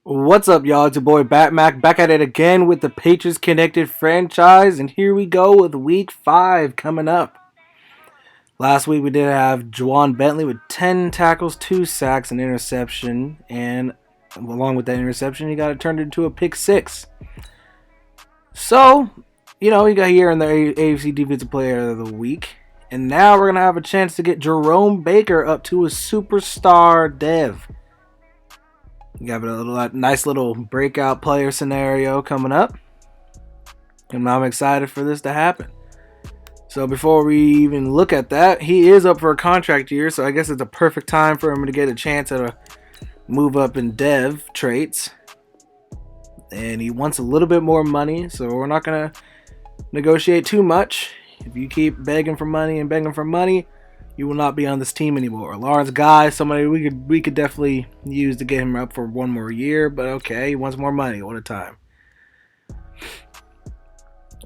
What's up, y'all? It's your boy Batmac back at it again with the Patriots Connected franchise, and here we go with Week 5 coming up. Last week we did have Juwan Bentley with 10 tackles, 2 sacks, an interception, and along with that interception, he got it turned into a pick 6. So, he got here in the AFC Defensive Player of the Week, and now we're going to have a chance to get Jerome Baker up to a superstar dev. You got a nice little breakout player scenario coming up. And I'm excited for this to happen. So before we even look at that, he is up for a contract year. So I guess it's a perfect time for him to get a chance at a move up in dev traits. And he wants a little bit more money. So we're not going to negotiate too much. If you keep begging for money, you will not be on this team anymore. Lawrence Guy, somebody we could definitely use to get him up for one more year, but okay, he wants more money. What a time.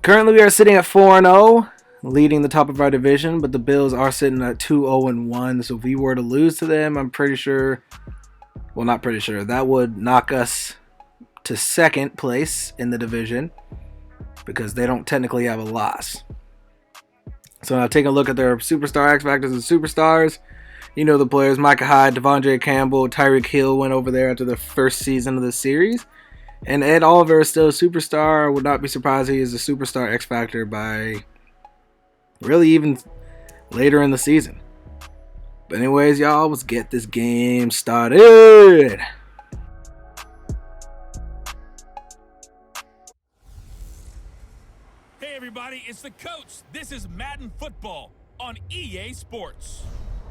Currently, we are sitting at 4-0, leading the top of our division, but the Bills are sitting at 2-0-1. So if we were to lose to them, I'm pretty sure, well, not pretty sure, that would knock us to second place in the division because they don't technically have a loss. So now taking a look at their superstar X Factors and superstars. You know the players, Micah Hyde, Devondre Campbell, Tyreek Hill went over there after the first season of the series. And Ed Oliver is still a superstar. I would not be surprised he is a superstar X Factor by really even later in the season. But anyways, y'all, let's get this game started. Hey everybody, it's the coach. This is Madden Football on EA Sports.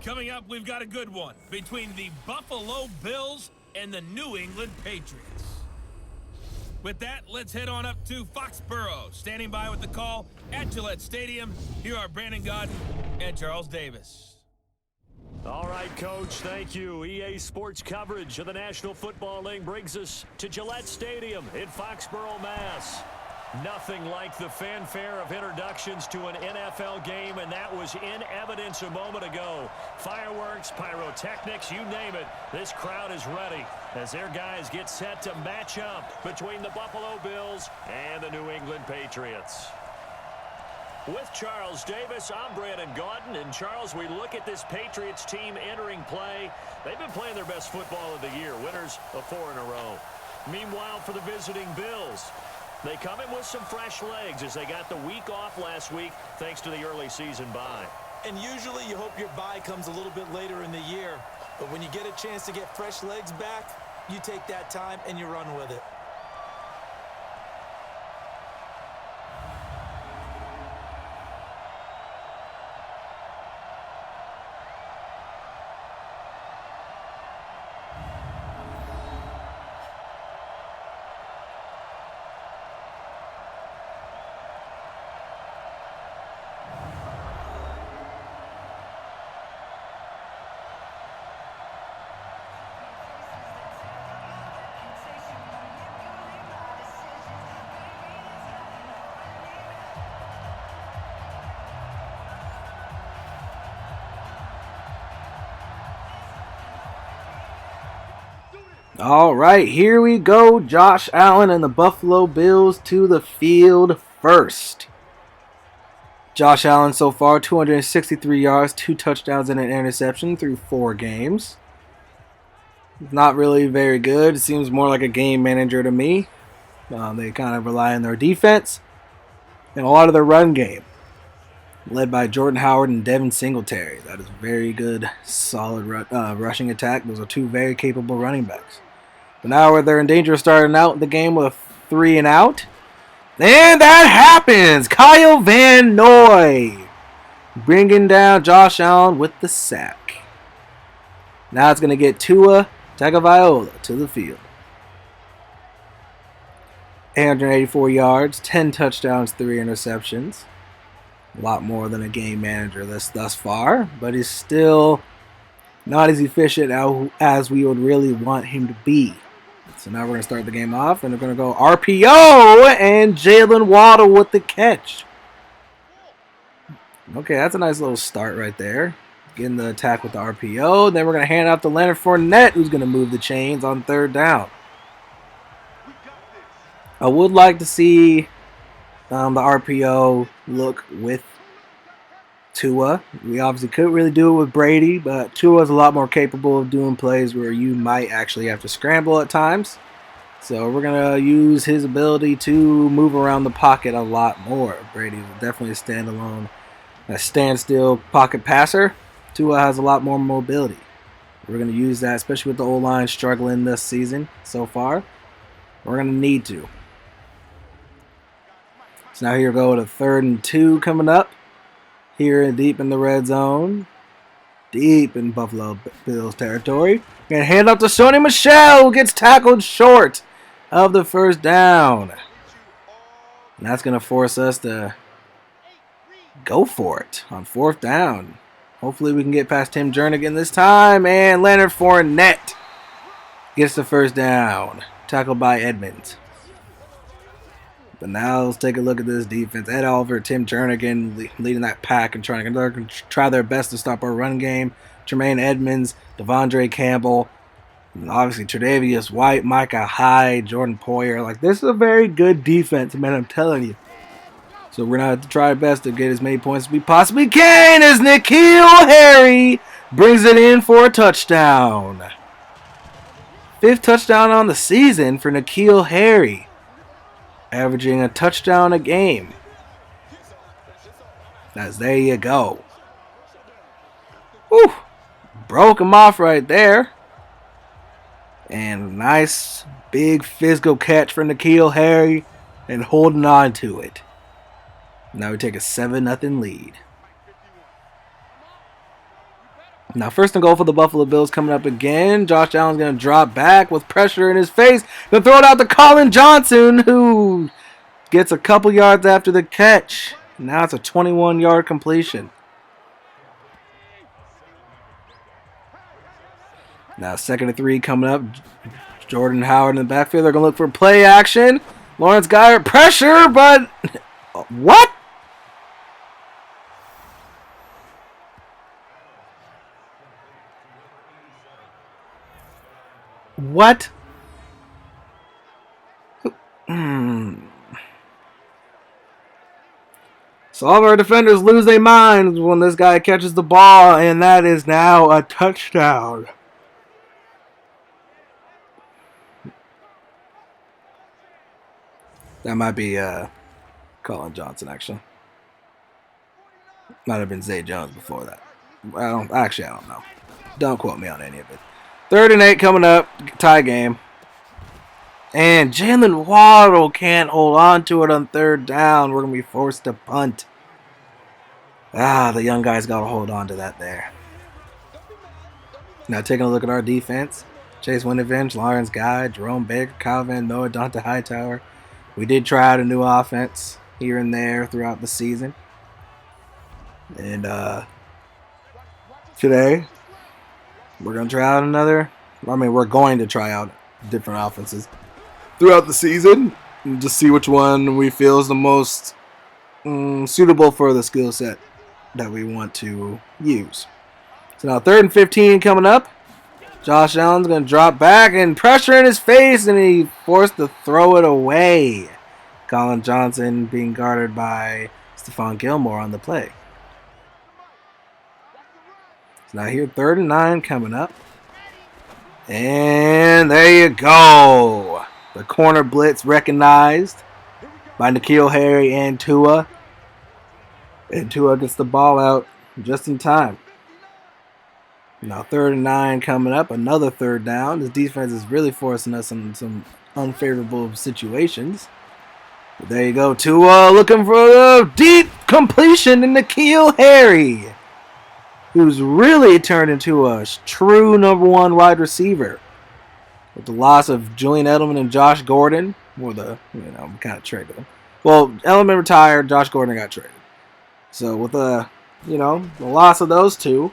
Coming up, we've got a good one between the Buffalo Bills and the New England Patriots. With that, let's head on up to Foxborough. Standing by with the call at Gillette Stadium, here are Brandon Godden and Charles Davis. All right, Coach, thank you. EA Sports coverage of the National Football League brings us to Gillette Stadium in Foxborough, Mass. Nothing like the fanfare of introductions to an NFL game, and that was in evidence a moment ago. Fireworks, pyrotechnics, you name it. This crowd is ready as their guys get set to match up between the Buffalo Bills and the New England Patriots. With Charles Davis, I'm Brandon Gaudin. And Charles, we look at this Patriots team entering play. They've been playing their best football of the year, winners of 4 in a row. Meanwhile, for the visiting Bills, they come in with some fresh legs as they got the week off last week thanks to the early season bye. And usually you hope your bye comes a little bit later in the year. But when you get a chance to get fresh legs back, you take that time and you run with it. All right, here we go. Josh Allen and the Buffalo Bills to the field first. Josh Allen so far, 263 yards, 2 touchdowns, and an interception through 4 games. Not really very good. It seems more like a game manager to me. They kind of rely on their defense and a lot of their run game, led by Jordan Howard and Devin Singletary. That is very good, solid rushing attack. Those are 2 very capable running backs. But now they're in danger of starting out the game with a 3 and out. And that happens! Kyle Van Noy bringing down Josh Allen with the sack. Now it's going to get Tua Tagovailoa to the field. 884 yards, 10 touchdowns, 3 interceptions. A lot more than a game manager thus far, but he's still not as efficient as we would really want him to be. So now we're going to start the game off, and we're going to go RPO, and Jalen Waddle with the catch. Okay, that's a nice little start right there. Getting the attack with the RPO. Then we're going to hand off to Leonard Fournette, who's going to move the chains on 3rd down. I would like to see the RPO look with Tua. We obviously couldn't really do it with Brady, but Tua's a lot more capable of doing plays where you might actually have to scramble at times. So we're going to use his ability to move around the pocket a lot more. Brady is definitely a standalone, a standstill pocket passer. Tua has a lot more mobility. We're going to use that, especially with the O-line struggling this season so far. We're going to need to. So now here we go to 3rd and 2 coming up. Here deep in the red zone. Deep in Buffalo Bills territory. Going to hand up to Sony Michel, who gets tackled short of the first down. And that's going to force us to go for it on 4th down. Hopefully we can get past Tim Jernigan this time. And Leonard Fournette gets the first down. Tackled by Edmonds. But now let's take a look at this defense. Ed Oliver, Tim Jernigan leading that pack and trying to try their best to stop our run game. Tremaine Edmonds, Devondre Campbell, and obviously Tre'Davious White, Micah Hyde, Jordan Poyer. Like, this is a very good defense, man, I'm telling you. So we're going to have to try our best to get as many points as we possibly can as N'Keal Harry brings it in for a touchdown. 5th touchdown on the season for N'Keal Harry, averaging a touchdown a game. As there you go. Whew. Broke him off right there. And nice big physical catch for N'Keal Harry and holding on to it. Now we take a 7-0 lead. Now 1st and goal for the Buffalo Bills coming up again. Josh Allen's going to drop back with pressure in his face. Going to throw it out to Colin Johnson, who gets a couple yards after the catch. Now it's a 21-yard completion. Now 2nd and 3 coming up. Jordan Howard in the backfield. They're going to look for play action. Lawrence Guy pressure, but what? What? So all of our defenders lose their minds when this guy catches the ball, and that is now a touchdown. That might be Colin Johnson, actually. Might have been Zay Jones before that. I don't know. Don't quote me on any of it. 3rd and 8 coming up. Tie game. And Jalen Waddle can't hold on to it on 3rd down. We're going to be forced to punt. The young guy's got to hold on to that there. Now taking a look at our defense. Chase Winovich, Lawrence Guy, Jerome Baker, Kyle Van Noy, Dante Hightower. We did try out a new offense here and there throughout the season. And today, we're going to try out we're going to try out different offenses throughout the season and just see which one we feel is the most suitable for the skill set that we want to use. So now 3rd and 15 coming up. Josh Allen's going to drop back and pressure in his face, and he forced to throw it away. Colin Johnson being guarded by Stephon Gilmore on the play. So now here 3rd and 9 coming up. And there you go. The corner blitz recognized by N'Keal Harry and Tua. And Tua gets the ball out just in time. Now 3rd and 9 coming up. Another 3rd down. This defense is really forcing us in some unfavorable situations. But there you go. Tua looking for a deep completion in N'Keal Harry, who's really turned into a true number 1 wide receiver. With the loss of Julian Edelman and Josh Gordon, we kind of traded them. Well, Edelman retired, Josh Gordon got traded. So with the loss of those two,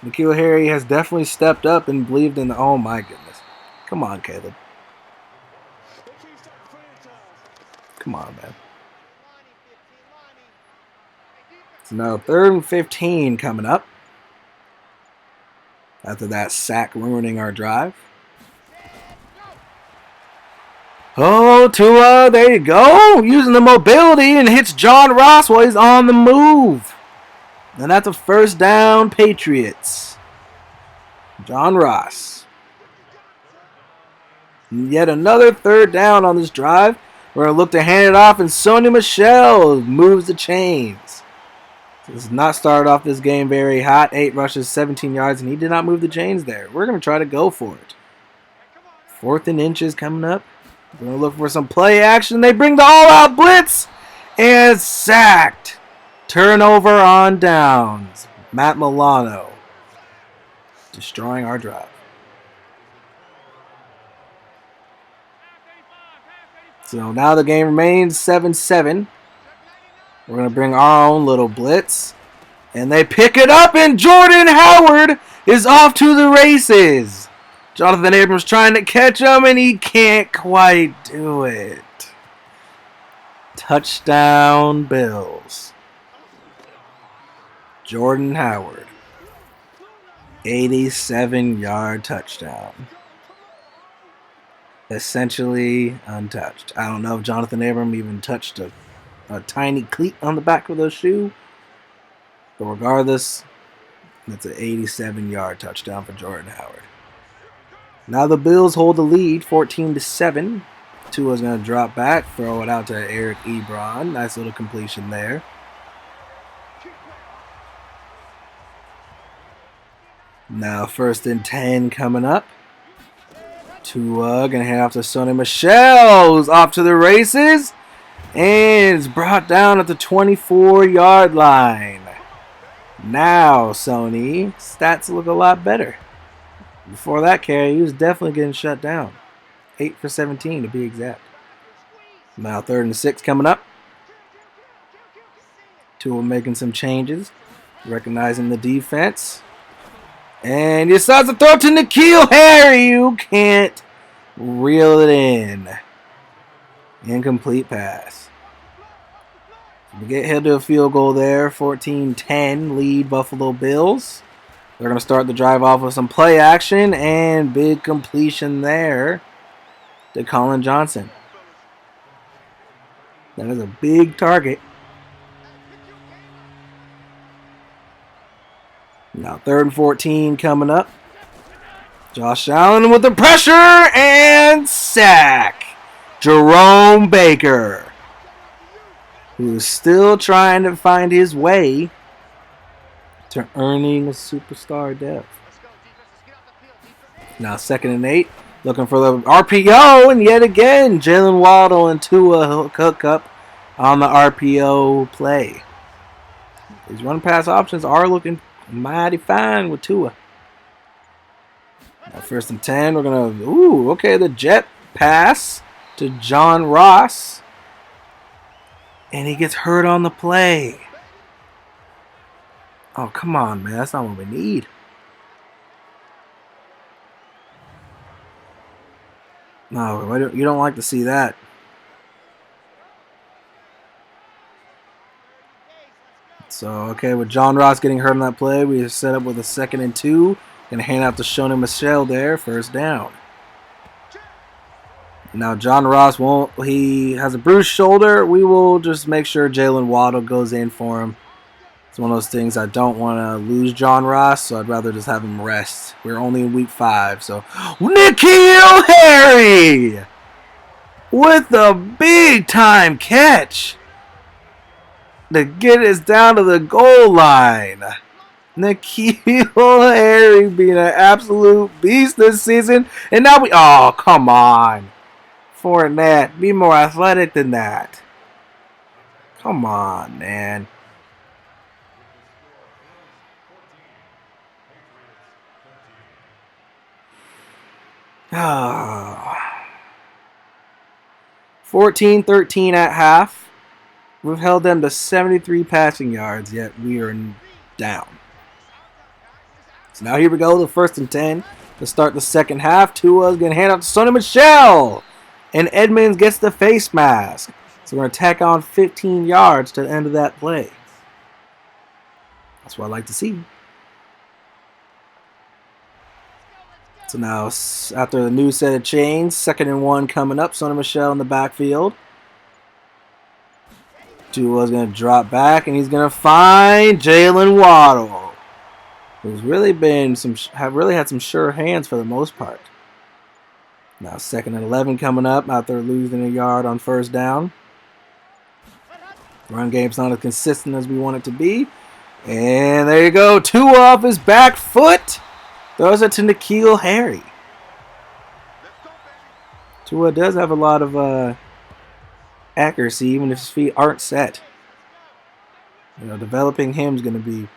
N'Keal Harry has definitely stepped up and believed in oh my goodness. Come on, Caleb. Come on, man. So now 3rd and 15 coming up. After that sack ruining our drive. Oh, Tua, there you go. Using the mobility and hits John Ross while he's on the move. And that's a first down, Patriots. John Ross. And yet another third down on this drive. We're going to look to hand it off, and Sony Michel moves the chains. Does not start off this game very hot. 8 rushes, 17 yards, and he did not move the chains there. We're going to try to go for it. 4th and inches coming up. We're going to look for some play action. They bring the all-out blitz, and sacked. Turnover on downs. Matt Milano destroying our drive. So now the game remains 7-7. We're going to bring our own little blitz. And they pick it up, and Jordan Howard is off to the races. Jonathan Abrams trying to catch him, and he can't quite do it. Touchdown, Bills. Jordan Howard. 87-yard touchdown. Essentially untouched. I don't know if Jonathan Abrams even touched a tiny cleat on the back of those shoe. But regardless, that's an 87-yard touchdown for Jordan Howard. Now the Bills hold the lead, 14-7. Tua's going to drop back, throw it out to Eric Ebron. Nice little completion there. Now 1st and 10 coming up. Tua going to hand off to Sony Michel, who's off to the races. And it's brought down at the 24-yard line. Now, Sony, stats look a lot better. Before that carry, he was definitely getting shut down. 8 for 17 to be exact. Now 3rd and 6 coming up. Tua making some changes, recognizing the defense. And he decides to throw it to N'Keal Harry. You can't reel it in. Incomplete pass. He'll do a field goal there. 14-10 lead Buffalo Bills. They're going to start the drive off with some play action and big completion there to Colin Johnson. That is a big target. Now 3rd and 14 coming up. Josh Allen with the pressure and sack. Jerome Baker, who's still trying to find his way to earning a superstar depth. Now 2nd and 8, looking for the RPO, and yet again, Jalen Waddle and Tua hook up on the RPO play. These run pass options are looking mighty fine with Tua. Now 1st and 10, we're going to, the jet pass to John Ross. And he gets hurt on the play. Oh, come on, man. That's not what we need. No, you don't like to see that. So, with John Ross getting hurt on that play, we set up with a 2nd and 2. Going to hand out to Sony Michel there, 1st down. Now, John Ross he has a bruised shoulder. We will just make sure Jalen Waddle goes in for him. It's one of those things I don't want to lose John Ross, so I'd rather just have him rest. We're only in week 5, so N'Keal Harry with a big-time catch to get us down to the goal line. N'Keal Harry being an absolute beast this season. And now come on. Fournette, be more athletic than that. Come on, man. Oh. 14-13 at half. We've held them to 73 passing yards, yet we are down. So now here we go, the 1st and 10 to start the second half. Tua's going to hand off to Sony Michel. And Edmonds gets the face mask. So we're going to tack on 15 yards to the end of that play. That's what I like to see. So now, after the new set of chains, 2nd and 1 coming up. Sonny Michel in the backfield. Tua's going to drop back, and he's going to find Jalen Waddle, who's really had some sure hands for the most part. Now 2nd and 11 coming up after losing a yard on 1st down. Run game's not as consistent as we want it to be. And there you go. Tua off his back foot. Throws it to N'Keal Harry. Tua does have a lot of accuracy, even if his feet aren't set. Developing him is going to be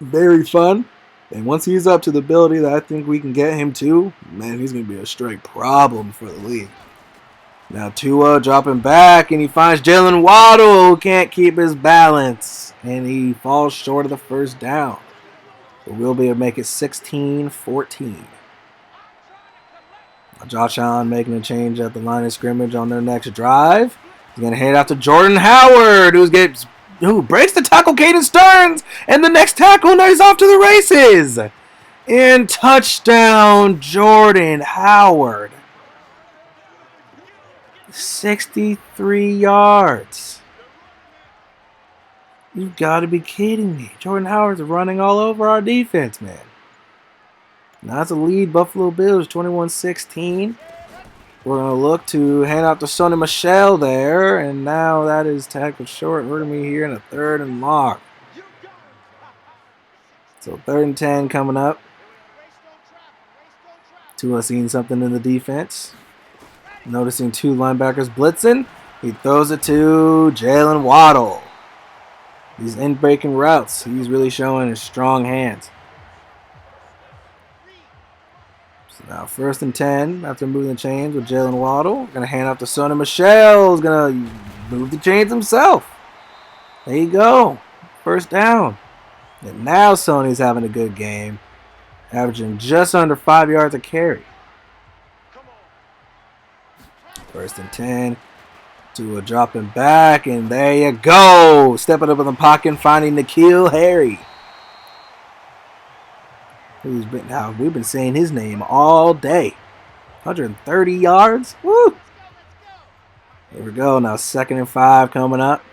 very fun. And once he's up to the ability that I think we can get him to, man, he's going to be a straight problem for the league. Now Tua dropping back, and he finds Jalen Waddle, who can't keep his balance. And he falls short of the 1st down. But we'll be able to make it 16-14. Josh Allen making a change at the line of scrimmage on their next drive. He's going to hand it out to Jordan Howard, who breaks the tackle, Caden Stearns, and the next tackle, now he's off to the races. And touchdown, Jordan Howard. 63 yards. You've got to be kidding me. Jordan Howard's running all over our defense, man. Now that's a lead, Buffalo Bills, 21-16. We're going to look to hand out to Sonny Michel there, and now that is tackled short. We're going to be here in a 3rd and long. So 3rd and 10 coming up. Tua seeing something in the defense. Noticing 2 linebackers blitzing. He throws it to Jalen Waddle. These in-breaking routes, he's really showing his strong hands. So now 1st and 10 after moving the chains with Jalen Waddle. Going to hand off to Sonny Michel. He's going to move the chains himself. There you go. 1st down. And now Sonny's having a good game. Averaging just under 5 yards a carry. 1st and 10. Tua dropping back, and there you go. Stepping up in the pocket, finding N'Keal Harry. We've been saying his name all day. 130 yards. Woo! Here we go. Now 2nd and 5 coming up.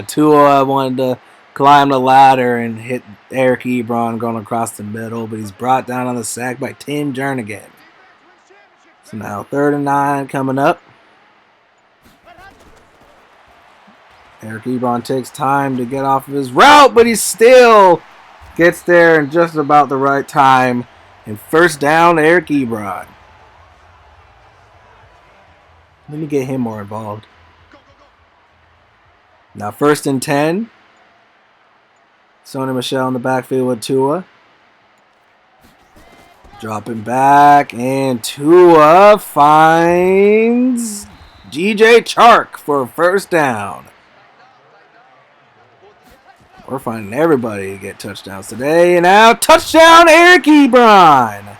Tua wanted to climb the ladder and hit Eric Ebron going across the middle, but he's brought down on the sack by Tim Jernigan. So now 3rd and 9 coming up. Eric Ebron takes time to get off of his route, but he still gets there in just about the right time. And 1st down, Eric Ebron. Let me get him more involved. Now 1st and 10. Sonny Michel in the backfield with Tua. Dropping back, and Tua finds DJ Chark for a 1st down. We're finding everybody to get touchdowns today. And now touchdown, Eric Ebron.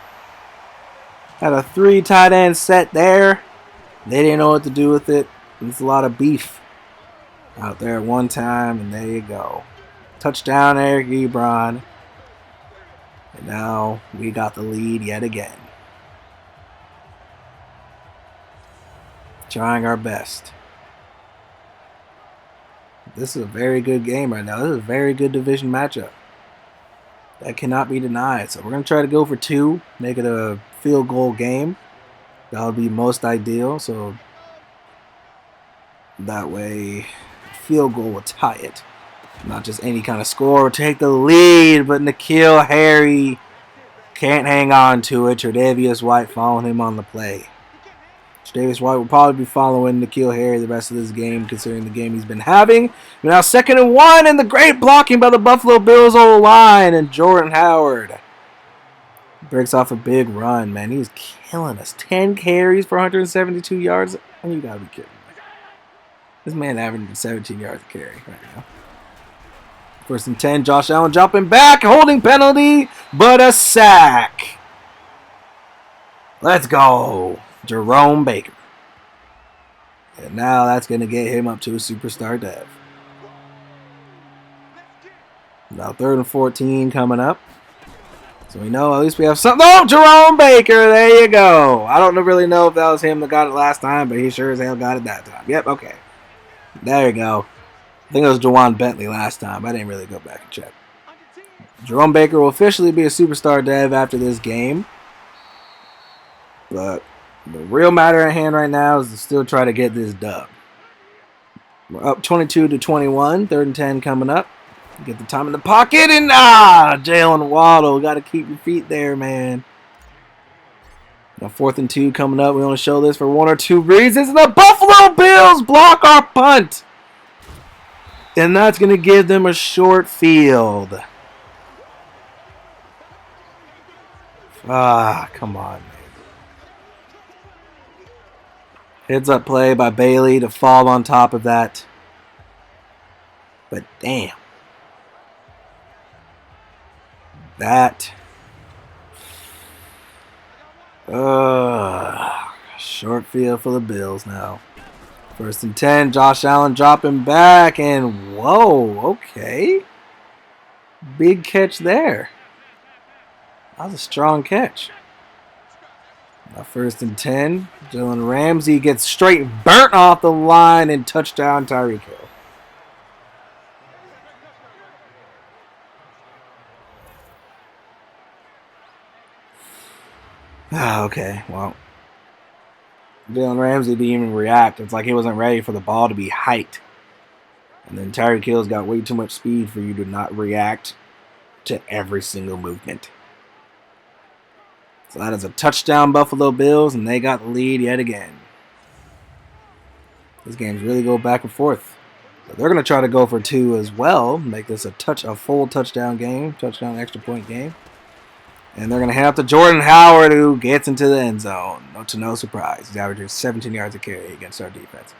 Had a 3 tight end set there. They didn't know what to do with it. It's a lot of beef out there at one time, and there you go. Touchdown, Eric Ebron. And now we got the lead yet again. Trying our best. This is a very good game right now. This is a very good division matchup. That cannot be denied. So we're going to try to go for 2. Make it a field goal game. That would be most ideal. So that way, field goal will tie it. Not just any kind of score. Take the lead, but N'Keal Harry can't hang on to it. Tre'Davious White following him on the play. Tre'Davious White will probably be following N'Keal Harry the rest of this game, considering the game he's been having. But now 2nd and 1, and the great blocking by the Buffalo Bills O-line, and Jordan Howard breaks off a big run, man. He's killing us. 10 carries for 172 yards. And you gotta be kidding me. This man averaging 17 yards a carry right now. 1st and 10, Josh Allen dropping back, holding penalty, but a sack. Let's go, Jerome Baker. And now that's going to get him up to a superstar dev. Now 3rd and 14 coming up. So we know at least we have something. Oh, Jerome Baker. There you go. I don't really know if that was him that got it last time, but he sure as hell got it that time. Yep, okay. There you go. I think it was Juwan Bentley last time. I didn't really go back and check. Jerome Baker will officially be a superstar dev after this game. But the real matter at hand right now is to still try to get this dub. We're up 22-21. 3rd and 10 coming up. Get the time in the pocket, and Jalen Waddle. Got to keep your feet there, man. Now 4th and 2 coming up. We want to show this for 1 or 2 reasons. And the Buffalo Bills block our punt. And that's going to give them a short field. Come on, man. Heads up play by Bailey to fall on top of that. But damn. That. Short field for the Bills now. 1st and 10. Josh Allen dropping back. And whoa, okay. Big catch there. That was a strong catch. Now 1st and 10. Jalen Ramsey gets straight burnt off the line and touchdown Tyreek Hill. Okay, well. Jalen Ramsey didn't even react. It's like he wasn't ready for the ball to be hiked. And then Tyreek Hill's got way too much speed for you to not react to every single movement. So that is a touchdown, Buffalo Bills, and they got the lead yet again. These games really go back and forth. So they're going to try to go for 2 as well, make this a full touchdown game, touchdown extra point game. And they're going to hand up to Jordan Howard, who gets into the end zone. To no surprise. He's averaging 17 yards a carry against our defense.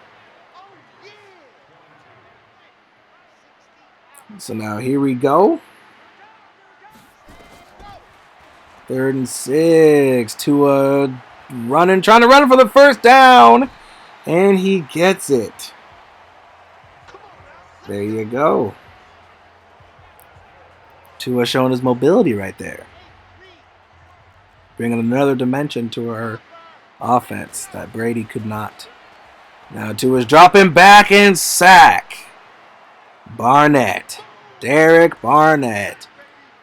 So now here we go. 3rd and 6. Tua trying to run for the first down. And he gets it. There you go. Tua showing his mobility right there. Bringing another dimension to our offense that Brady could not. Now Tua's dropping back and sack. Barnett. Derek Barnett.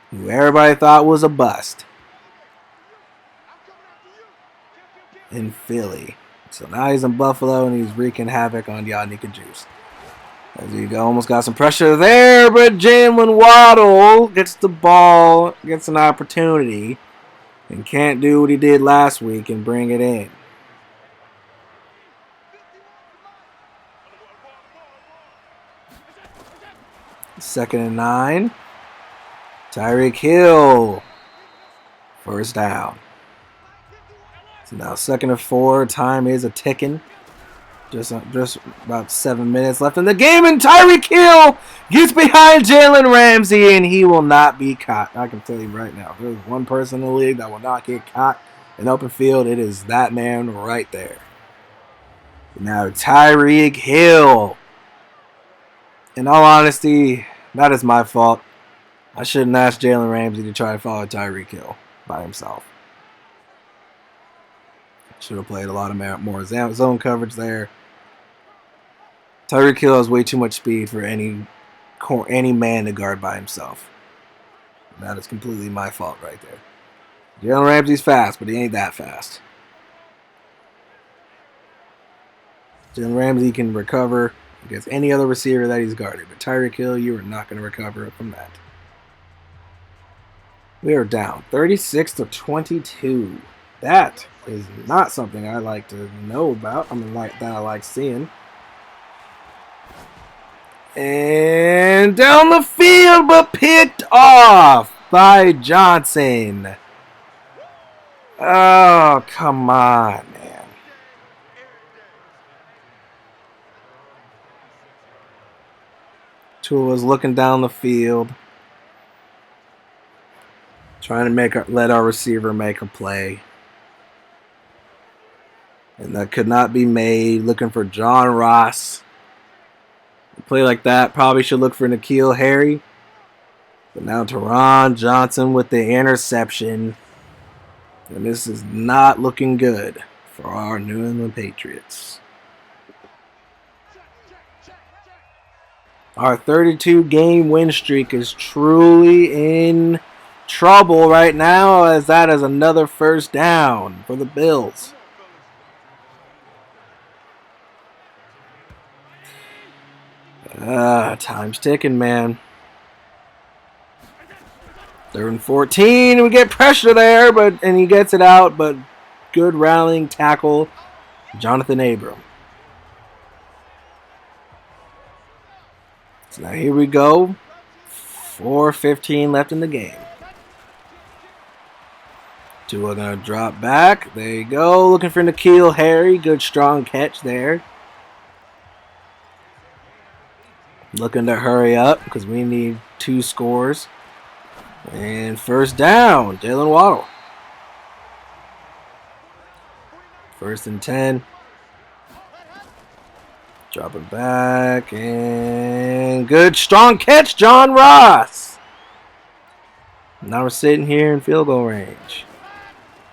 Who everybody thought was a bust. In Philly. So now he's in Buffalo and he's wreaking havoc on Yannick Juice. As you go, almost got some pressure there, but Jalen Waddle gets the ball, gets an opportunity, and can't do what he did last week and bring it in. 2nd and 9. Tyreek Hill. First down. So now 2nd and 4. Time is a ticking. Just about 7 minutes left in the game, and Tyreek Hill gets behind Jalen Ramsey, and he will not be caught. I can tell you right now, if there's one person in the league that will not get caught in open field, it is that man right there. Now Tyreek Hill. In all honesty, that is my fault. I shouldn't ask Jalen Ramsey to try to follow Tyreek Hill by himself. Should have played a lot of more zone coverage there. Tyreek Hill has way too much speed for any man to guard by himself. And that is completely my fault right there. Jalen Ramsey's fast, but he ain't that fast. Jalen Ramsey can recover against any other receiver that he's guarded. But Tyreek Hill, you are not going to recover from that. We are down 36-22. That is not something I like to know about. I like seeing. And down the field, but picked off by Johnson. Oh, come on, man. Tua was looking down the field, trying to let our receiver make a play. And that could not be made. Looking for John Ross. A play like that, probably should look for N'Keal Harry. But now Teron Johnson with the interception. And this is not looking good for our New England Patriots. Our 32-game win streak is truly in trouble right now, as that is another first down for the Bills. Time's ticking, man. 3rd and 14. We get pressure there, and he gets it out, but good rallying tackle, Jonathan Abram. So now here we go. 4:15 left in the game. Tua gonna drop back. There you go. Looking for N'Keal Harry. Good strong catch there. Looking to hurry up because we need 2 scores. And first down, Jalen Waddle. 1st and 10. Drop it back. And good strong catch, John Ross. Now we're sitting here in field goal range.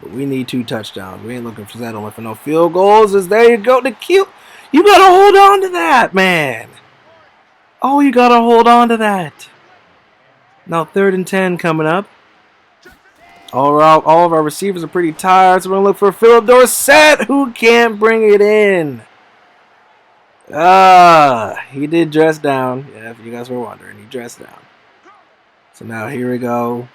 But we need 2 touchdowns. We ain't looking for settling for no field goals. As there you go, N'Keal. You got to hold on to that, man. Oh, you got to hold on to that. Now 3rd and 10 coming up. All of our receivers are pretty tired, so we're going to look for Philip Dorsett, who can't bring it in. He did dress down. Yeah, if you guys were wondering, he dressed down. So now here we go.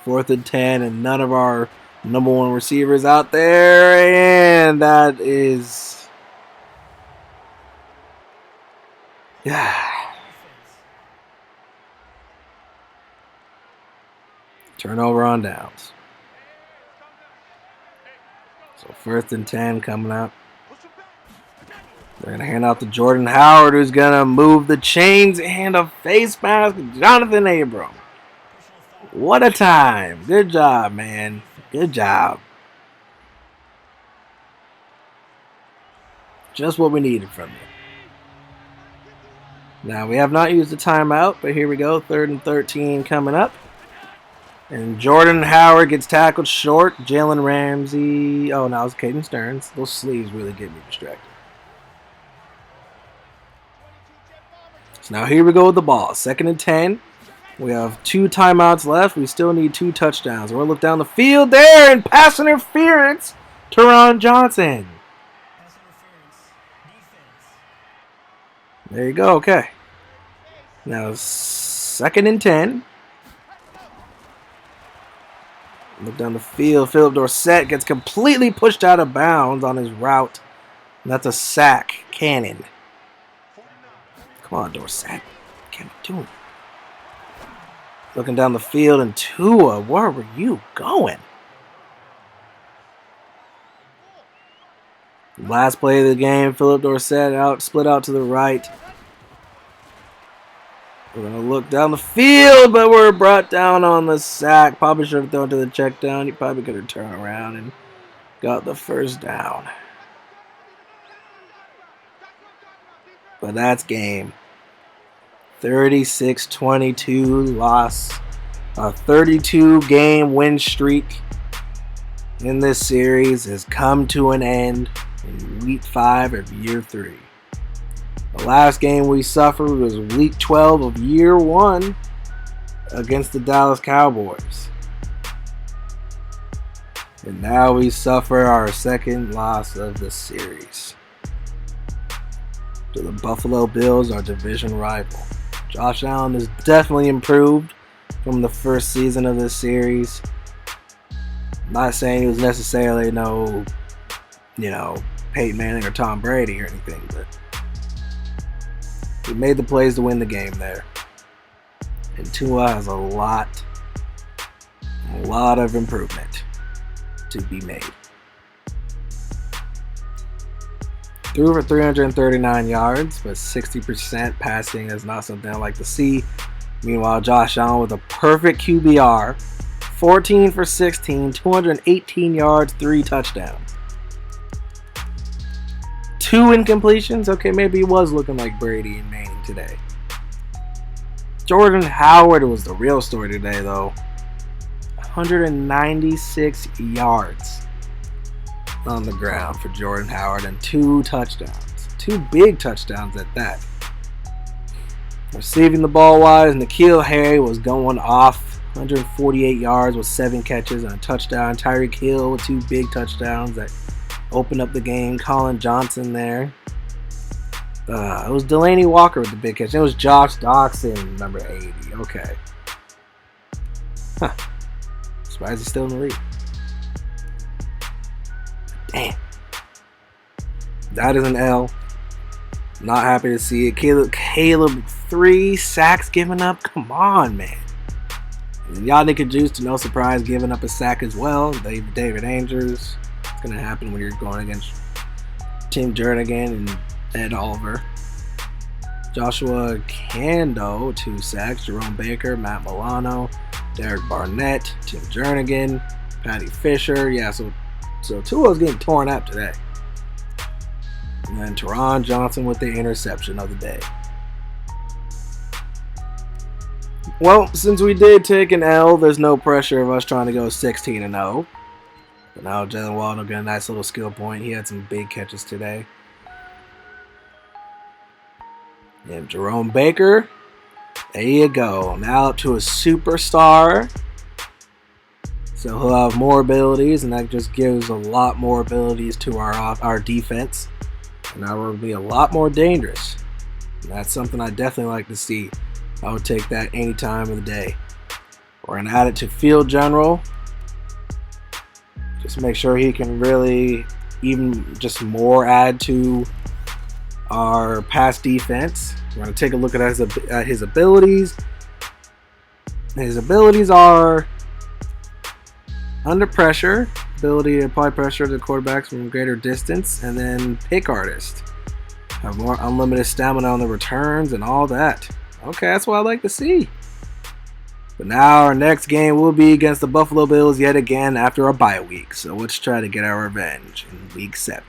4th and 10, and none of our number 1 receivers out there, and that is... Yeah. Turnover on downs. So 1st and 10 coming up. They're going to hand out to Jordan Howard, who's going to move the chains and a face mask. Jonathan Abram. What a time. Good job, man. Good job. Just what we needed from you. Now, we have not used the timeout, but here we go. 3rd and 13 coming up. And Jordan Howard gets tackled short. Jalen Ramsey. Oh, no, it's Caden Stearns. Those sleeves really get me distracted. So now here we go with the ball. 2nd and 10. We have 2 timeouts left. We still need 2 touchdowns. We're going to look down the field there, and pass interference. Teron Johnson. There you go. Okay. Now 2nd and 10. Look down the field. Philip Dorsett gets completely pushed out of bounds on his route. And that's a sack. Cannon. Come on, Dorsett. Can't be doing it. Looking down the field, and Tua, where were you going? Last play of the game, Philip Dorsett split out to the right. We're going to look down the field, but we're brought down on the sack. Probably should have thrown to the check down. He probably could have turned around and got the first down. But that's game. 36-22 loss. A 32-game win streak in this series has come to an end in week 5 of year 3. The last game we suffered was week 12 of year 1 against the Dallas Cowboys. And now we suffer our 2nd loss of the series to the Buffalo Bills, our division rival. Josh Allen has definitely improved from the first season of this series. Not saying he was necessarily Peyton Manning or Tom Brady or anything, but he made the plays to win the game there. And Tua has a lot of improvement to be made. Threw for 339 yards, but 60% passing is not something I like to see. Meanwhile, Josh Allen with a perfect QBR, 14 for 16, 218 yards, 3 touchdowns. 2 incompletions? Okay, maybe he was looking like Brady and Manning today. Jordan Howard was the real story today, though. 196 yards on the ground for Jordan Howard and 2 touchdowns. 2 big touchdowns at that. Receiving the ball wise, N'Keal Harry was going off. 148 yards with 7 catches and a touchdown. Tyreek Hill with 2 big touchdowns that opened up the game. Colin Johnson there. It was Delaney Walker with the big catch. It was Josh Doxson, number 80. Okay. Huh. Surprised he's still in the league. Damn. That is an L. Not happy to see it. Caleb 3 sacks given up. Come on, man. And Yannick Juice, no surprise, giving up a sack as well. David Andrews. It's going to happen when you're going against Tim Jernigan and Ed Oliver. Joshua Kando, 2 sacks. Jerome Baker, Matt Milano, Derek Barnett, Tim Jernigan, Patty Fisher. Yeah, so Tua's getting torn up today. And then Teron Johnson with the interception of the day. Well, since we did take an L, there's no pressure of us trying to go 16-0. But now Jalen Waddle got a nice little skill point. He had some big catches today. And Jerome Baker, there you go. Now up to a superstar. So he'll have more abilities, and that just gives a lot more abilities to our defense. And now we'll be a lot more dangerous. And that's something I definitely like to see. I would take that any time of the day. We're going to add it to field general. Just make sure he can really even just more add to our pass defense. We're going to take a look at his abilities. His abilities are under pressure, ability to apply pressure to quarterbacks from greater distance, and then pick artist. Have more unlimited stamina on the returns and all that. Okay, that's what I like to see. But now our next game will be against the Buffalo Bills yet again after a bye week. So let's try to get our revenge in week 7.